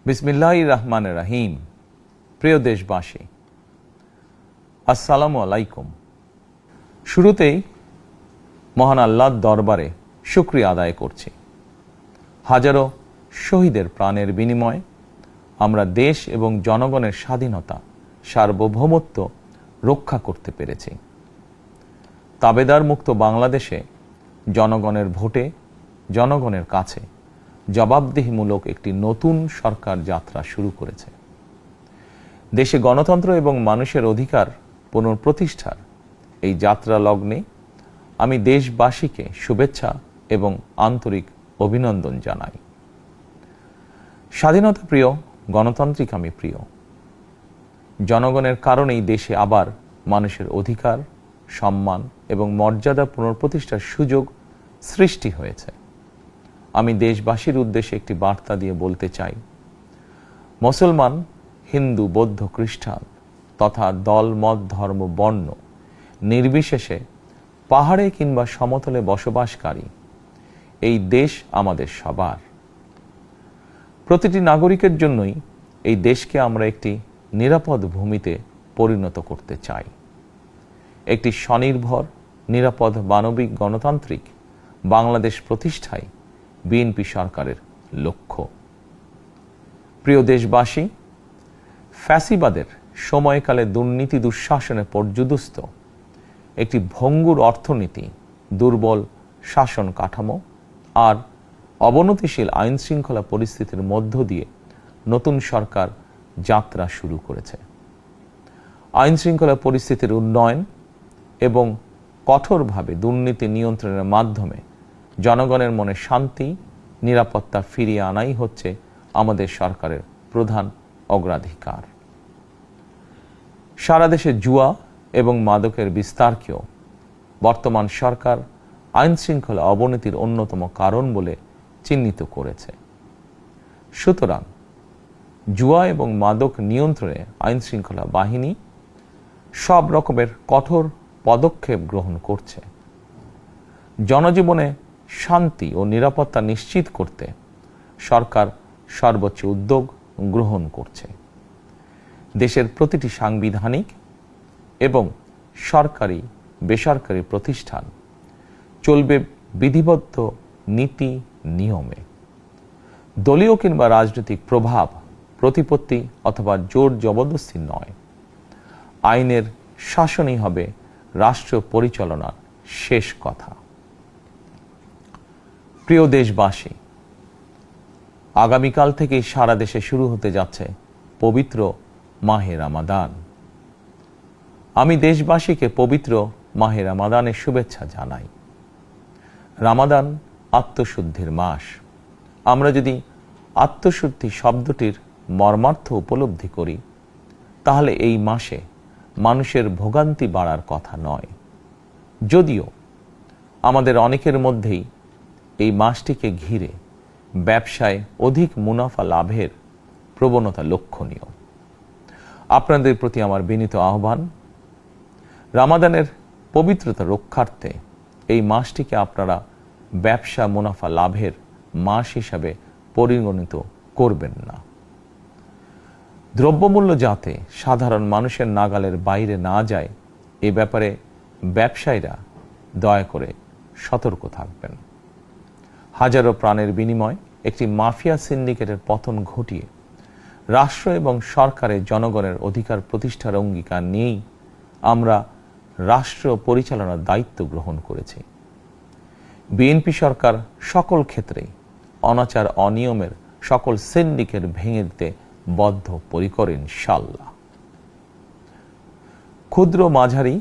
বিসমিল্লাহির রহমানির রহিম। প্রিয় দেশবাসী, আসসালামু আলাইকুম। শুরুতেই মহান আল্লাহর দরবারে শুকরিয়া আদায় করছি। হাজারো শহীদের প্রাণের বিনিময়ে আমরা দেশ এবং জনগণের স্বাধীনতা, সার্বভৌমত্ব রক্ষা করতে পেরেছি। তাবেদার মুক্ত বাংলাদেশে জনগণের ভোটে জনগণের কাছে জবাবদিহিমূলক একটি নতুন সরকার যাত্রা শুরু করেছে। দেশে গণতন্ত্র এবং মানুষের অধিকার পুনঃপ্রতিষ্ঠার এই যাত্রা লগ্নে আমি দেশবাসীকে শুভেচ্ছা এবং আন্তরিক অভিনন্দন জানাই। স্বাধীনতা প্রিয়, গণতান্ত্রিক আমি প্রিয়। জনগণের কারণেই দেশে আবার মানুষের অধিকার, সম্মান এবং মর্যাদা পুনঃপ্রতিষ্ঠার সুযোগ সৃষ্টি হয়েছে। আমি দেশবাসীর উদ্দেশ্যে একটি বার্তা দিয়ে বলতে চাই, মুসলমান, হিন্দু, বৌদ্ধ, খ্রিস্টান তথা দল, মত, ধর্ম, বর্ণ নির্বিশেষে পাহাড়ে কিংবা সমতলে বসবাসকারী এই দেশ আমাদের সবার। প্রতিটি নাগরিকের জন্যই এই দেশকে আমরা একটি নিরাপদ ভূমিতে পরিণত করতে চাই। একটি স্বনির্ভর, নিরাপদ, মানবিক, গণতান্ত্রিক বাংলাদেশ প্রতিষ্ঠায় বিএনপি সরকারের লক্ষ্য। প্রিয় দেশবাসী, ফ্যাসিবাদের সময়কালে দুর্নীতি দুঃশাসনে পর্যুদস্ত একটি ভঙ্গুর অর্থনীতি, দুর্বল শাসন কাঠামো আর অবনতিশীল আইন শৃঙ্খলা পরিস্থিতির মধ্য দিয়ে নতুন সরকার যাত্রা শুরু করেছে। আইন শৃঙ্খলা পরিস্থিতির উন্নয়ন এবং কঠোরভাবে দুর্নীতি নিয়ন্ত্রণের মাধ্যমে জনগণের মনে শান্তি, নিরাপত্তা ফিরিয়ে আনাই হচ্ছে আমাদের সরকারের প্রধান অগ্রাধিকার। সারা দেশে জুয়া এবং মাদকের বিস্তারকেও বর্তমান সরকার আইন শৃঙ্খলা অবনতির অন্যতম কারণ বলে চিহ্নিত করেছে। সুতরাং জুয়া এবং মাদক নিয়ন্ত্রণে আইন শৃঙ্খলা বাহিনী সব রকমের কঠোর পদক্ষেপ গ্রহণ করছে। জনজীবনে শান্তি ও নিরাপত্তা নিশ্চিত করতে সরকার সর্বোচ্চ উদ্যোগ গ্রহণ করছে। দেশের প্রতিটি সাংবিধানিক এবং সরকারি বেসরকারি প্রতিষ্ঠান চলবে বিধিবদ্ধ নীতি নিয়মে। দলীয় কিংবা রাজনৈতিক প্রভাব, প্রতিপত্তি অথবা জোর জবরদস্তি নয়। আইনের শাসনই হবে রাষ্ট্র পরিচালনার শেষ কথা। প্রিয় দেশবাসী, আগামীকাল থেকেই সারা দেশে শুরু হতে যাচ্ছে পবিত্র মাহে রমাদান। আমি দেশবাসীকে পবিত্র মাহে রমাদানের শুভেচ্ছা জানাই। রমাদান আত্মশুদ্ধির মাস। আমরা যদি আত্মশুদ্ধি শব্দটির মর্মার্থ উপলব্ধি করি, তাহলে এই মাসে মানুষের ভোগান্তি বাড়ার কথা নয়। যদিও আমাদের অনেকের মধ্যেই এই মাসটিকে ঘিরে ব্যবসায় অধিক মুনাফা লাভের প্রবণতা লক্ষণীয়। আপনাদের প্রতি আমার বিনীত আহ্বান, রমাদানের পবিত্রতা রক্ষার্থে এই মাসটিকে আপনারা ব্যবসা মুনাফা লাভের মাস হিসাবে পরিগণিত করবেন না। দ্রব্যমূল্য যাতে সাধারণ মানুষের নাগালের বাইরে না যায়, এ ব্যাপারে ব্যবসায়ীরা দয়া করে সতর্ক থাকবেন। হাজারো প্রাণের বিনিময়ে একটি মাফিয়া সিন্ডিকেটের পতন ঘটিয়ে রাষ্ট্র এবং সরকারের জনগণের অধিকার প্রতিষ্ঠার অঙ্গীকার নিয়েই আমরা রাষ্ট্র পরিচালনার দায়িত্ব গ্রহণ করেছি। বিএনপি সরকার সকল ক্ষেত্রেই অনাচার অনিয়মের সকল সিন্ডিকেট ভেঙে দিতে বদ্ধপরিকর ইনশাআল্লাহ। ক্ষুদ্র, মাঝারি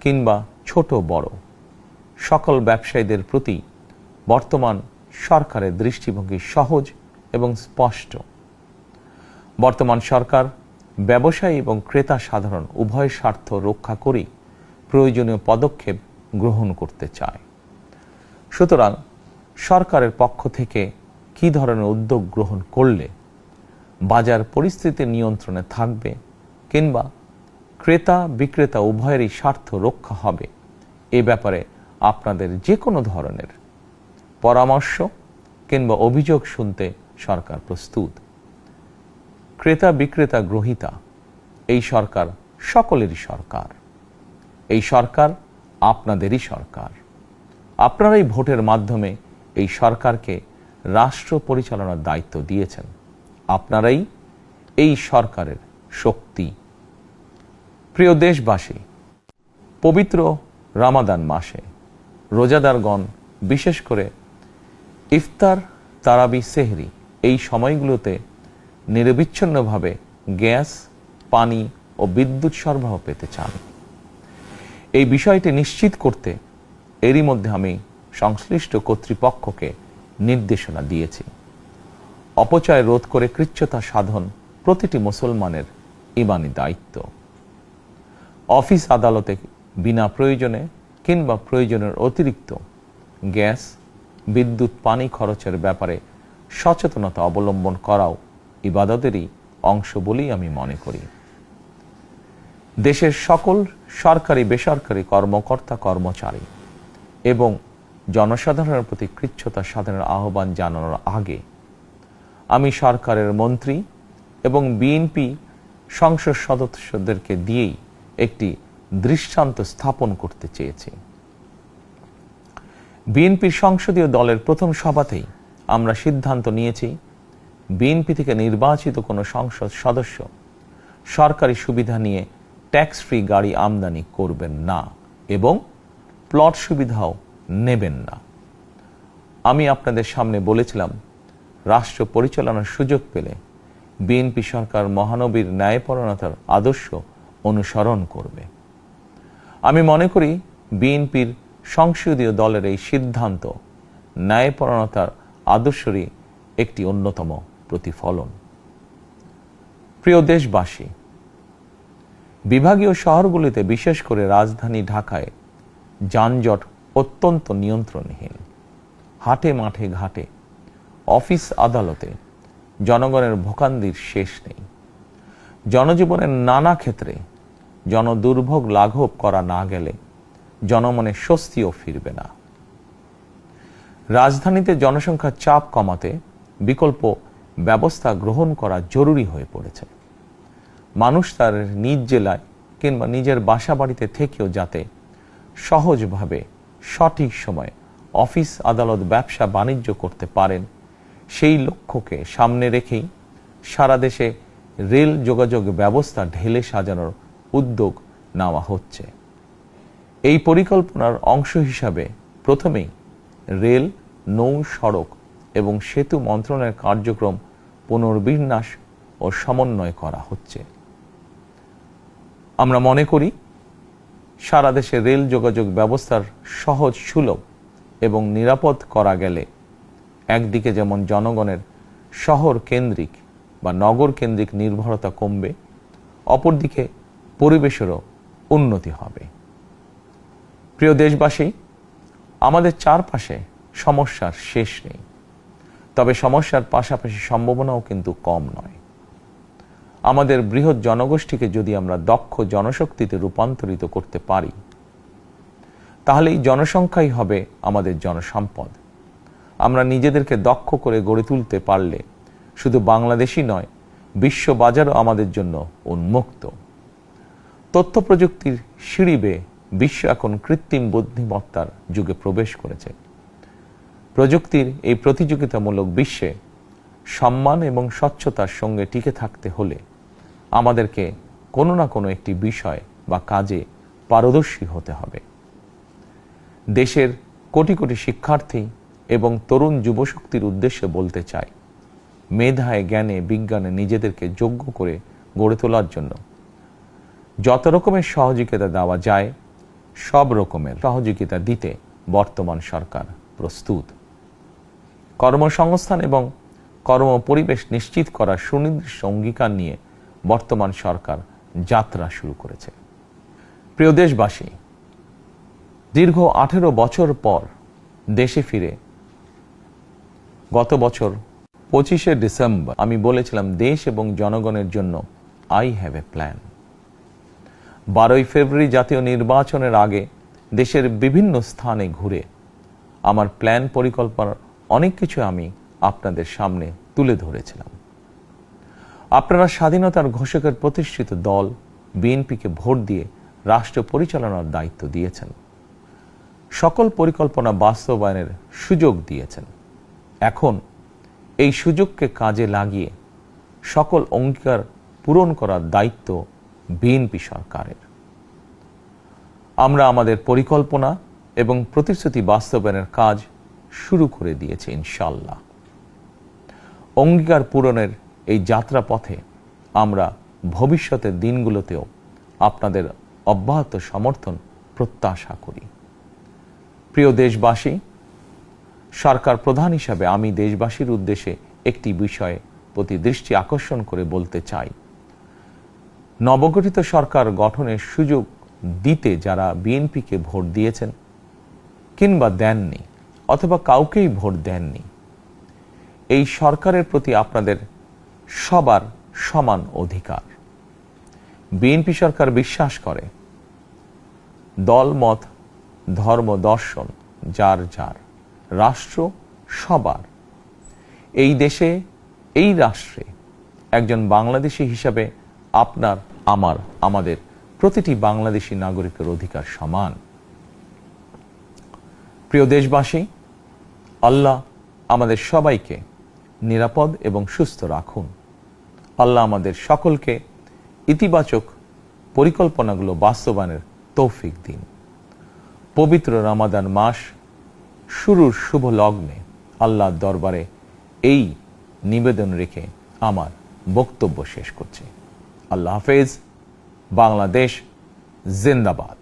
কিংবা ছোট বড় সকল ব্যবসায়ীদের প্রতি বর্তমান সরকারের দৃষ্টিভঙ্গি সহজ এবং স্পষ্ট। বর্তমান সরকার ব্যবসায়ী এবং ক্রেতা সাধারণ উভয় স্বার্থ রক্ষা করেই প্রয়োজনীয় পদক্ষেপ গ্রহণ করতে চায়। সুতরাং সরকারের পক্ষ থেকে কী ধরনের উদ্যোগ গ্রহণ করলে বাজার পরিস্থিতি নিয়ন্ত্রণে থাকবে কিংবা ক্রেতা বিক্রেতা উভয়েরই স্বার্থ রক্ষা হবে, এ ব্যাপারে আপনাদের যে কোনো ধরনের পরামর্শ কিংবা অভিযোগ শুনতে সরকার প্রস্তুত। ক্রেতা বিক্রেতা গ্রহীতা, এই সরকার সকলেরই সরকার। এই সরকার আপনাদেরই সরকার। আপনারাই ভোটের মাধ্যমে এই সরকারকে রাষ্ট্র পরিচালনার দায়িত্ব দিয়েছেন। আপনারাই এই সরকারের শক্তি। প্রিয় দেশবাসী, পবিত্র রামাদান মাসে রোজাদারগণ বিশেষ করে ইফতার, তারাবি, সেহরি এই সময়গুলোতে নিরবিচ্ছিন্নভাবে গ্যাস, পানি ও বিদ্যুৎ সরবরাহ পেতে চান। এই বিষয়টি নিশ্চিত করতে এরই মধ্যে আমি সংশ্লিষ্ট কর্তৃপক্ষকে নির্দেশনা দিয়েছি। অপচয় রোধ করে কৃচ্ছ্রতা সাধন প্রতিটি মুসলমানের ঈমানি দায়িত্ব। অফিস আদালতে বিনা প্রয়োজনে কিংবা প্রয়োজনের অতিরিক্ত গ্যাস, বিদ্যুৎ, পানি খরচের ব্যাপারে সচেতনতা অবলম্বন করাও ইবাদতেরই অংশ বলেই আমি মনে করি। দেশের সকল সরকারি বেসরকারি কর্মকর্তা কর্মচারী এবং জনসাধারণের প্রতি কৃচ্ছ্রতা সাধনের আহ্বান জানানোর আগে আমি সরকারের মন্ত্রী এবং বিএনপি সংসদ সদস্যদেরকে দিয়েই একটি দৃষ্টান্ত স্থাপন করতে চেয়েছি। বিএনপির সংসদীয় দলের প্রথম সভাতেই আমরা সিদ্ধান্ত নিয়েছি, বিএনপি থেকে নির্বাচিত কোনো সংসদ সদস্য সরকারি সুবিধা নিয়ে ট্যাক্স ফ্রি গাড়ি আমদানি করবেন না এবং প্লট সুবিধাও নেবেন না। আমি আপনাদের সামনে বলেছিলাম, রাষ্ট্র পরিচালনার সুযোগ পেলে বিএনপি সরকার মহানবীর ন্যায়পরায়ণতার আদর্শ অনুসরণ করবে। আমি মনে করি বিএনপির সংসদীয় দলের এই সিদ্ধান্ত ন্যায়পরায়ণতার আদর্শেরই একটি অন্যতম প্রতিফলন। প্রিয় দেশবাসী, বিভাগীয় শহরগুলিতে বিশেষ করে রাজধানী ঢাকায় যানজট অত্যন্ত নিয়ন্ত্রণহীন। হাটে মাঠে ঘাটে, অফিস আদালতে জনগণের ভোগান্তির শেষ নেই। জনজীবনের নানা ক্ষেত্রে জনদুর্ভোগ লাঘব করা না গেলে জনমনে স্বস্তিও ফিরবে না। রাজধানীতে জনসংখ্যার চাপ কমাতে বিকল্প ব্যবস্থা গ্রহণ করা জরুরি হয়ে পড়েছে। মানুষ তার নিজ জেলায় কিংবা নিজের বাসা বাড়িতে থেকেও যাতে সহজভাবে সঠিক সময়ে অফিস, আদালত, ব্যবসা বাণিজ্য করতে পারেন, সেই লক্ষ্যকে সামনে রেখেই সারা দেশে রেল যোগাযোগ ব্যবস্থা ঢেলে সাজানোর উদ্যোগ নেওয়া হচ্ছে। এই পরিকল্পনার অংশ হিসাবে প্রথমেই রেল, নৌ, সড়ক এবং সেতু মন্ত্রণালয়ের কার্যক্রম পুনর্বিন্যাস ও সমন্বয় করা হচ্ছে। আমরা মনে করি সারা দেশে রেল যোগাযোগ ব্যবস্থার সহজ, সুলভ এবং নিরাপদ করা গেলে একদিকে যেমন জনগণের শহর কেন্দ্রিক বা নগর কেন্দ্রিক নির্ভরতা কমবে, অপরদিকে পরিবেশেরও উন্নতি হবে। প্রিয় দেশবাসী, আমাদের চারপাশে সমস্যার শেষ নেই, তবে সমস্যার পাশাপাশি সম্ভাবনাও কিন্তু কম নয়। আমাদের বৃহৎ জনগোষ্ঠীকে যদি আমরা দক্ষ জনশক্তিতে রূপান্তরিত করতে পারি, তাহলে এই জনসংখ্যাই হবে আমাদের জনসম্পদ। আমরা নিজেদেরকে দক্ষ করে গড়ে তুলতে পারলে শুধু বাংলাদেশই নয়, বিশ্ব বাজারও আমাদের জন্য উন্মুক্ত। তথ্য প্রযুক্তির সিঁড়ি বেয়ে বিশ্ব এখন কৃত্রিম বুদ্ধিমত্তার যুগে প্রবেশ করেছে। প্রযুক্তির এই প্রতিযোগিতামূলক বিশ্বে সম্মান এবং স্বচ্ছতার সঙ্গে টিকে থাকতে হলে আমাদেরকে কোনো না কোনো একটি বিষয় বা কাজে পারদর্শী হতে হবে। দেশের কোটি কোটি শিক্ষার্থী এবং তরুণ যুবশক্তির উদ্দেশ্যে বলতে চাই, মেধায়, জ্ঞানে, বিজ্ঞানে নিজেদেরকে যোগ্য করে গড়ে তোলার জন্য যত রকমের সহযোগিতা দেওয়া যায়, সব রকমের সহযোগিতা দিতে বর্তমান সরকার প্রস্তুত। কর্মসংস্থান এবং কর্মপরিবেশ নিশ্চিত করার সুনির্দিষ্ট অঙ্গীকার নিয়ে বর্তমান সরকার যাত্রা শুরু করেছে। প্রিয় দেশবাসী, দীর্ঘ 18 বছর পর দেশে ফিরে গত বছর 25শে ডিসেম্বর আমি বলেছিলাম, দেশ এবং জনগণের জন্য আই হ্যাভ এ প্ল্যান। 12ই ফেব্রুয়ারি জাতীয় নির্বাচনের আগে দেশের বিভিন্ন স্থানে ঘুরে আমার প্ল্যান, পরিকল্পনার অনেক কিছু আমি আপনাদের সামনে তুলে ধরেছিলাম। আপনারা স্বাধীনতার ঘোষকের প্রতিষ্ঠিত দল বিএনপিকে ভোট দিয়ে রাষ্ট্র পরিচালনার দায়িত্ব দিয়েছেন, সকল পরিকল্পনা বাস্তবায়নের সুযোগ দিয়েছেন। এখন এই সুযোগকে কাজে লাগিয়ে সকল অঙ্গীকার পূরণ করার দায়িত্ব বিএনপি সরকারের। আমরা আমাদের পরিকল্পনা এবং প্রতিশ্রুতি বাস্তবায়নের কাজ শুরু করে দিয়েছি ইনশাআল্লাহ। অঙ্গীকার পূরণের এই যাত্রাপথে আমরা ভবিষ্যতের দিনগুলোতেও আপনাদের অব্যাহত সমর্থন প্রত্যাশা করি। প্রিয় দেশবাসী, সরকার প্রধান হিসাবে আমি দেশবাসীর উদ্দেশ্যে একটি বিষয়ে প্রতি দৃষ্টি আকর্ষণ করে বলতে চাই। নবগঠিত সরকার গঠনের সুযোগ দিতে যারা বিএনপিকে ভোট দিয়েছেন কিংবা দেননি অথবা কাউকেই ভোট দেননি, এই সরকারের প্রতি আপনাদের সবার সমান অধিকার। বিএনপি সরকার বিশ্বাস করে দল মত ধর্ম দর্শন যার যার, রাষ্ট্র সবার। এই দেশে এই রাষ্ট্রে একজন বাংলাদেশী হিসাবে আপনার আমার আমাদের প্রতিটি বাংলাদেশী নাগরিকের অধিকার সমান। প্রিয় দেশবাসী, আল্লাহ আমাদের সবাইকে নিরাপদ এবং সুস্থ রাখুন। আল্লাহ আমাদের সকলকে ইতিবাচক পরিকল্পনাগুলো বাস্তবায়নের তৌফিক দিন। পবিত্র রমাদান মাস শুরুর শুভ লগ্নে আল্লাহর দরবারে এই নিবেদন রেখে আমার বক্তব্য শেষ করছি। আল্লাহ হাফেজ। বাংলাদেশ জিন্দাবাদ।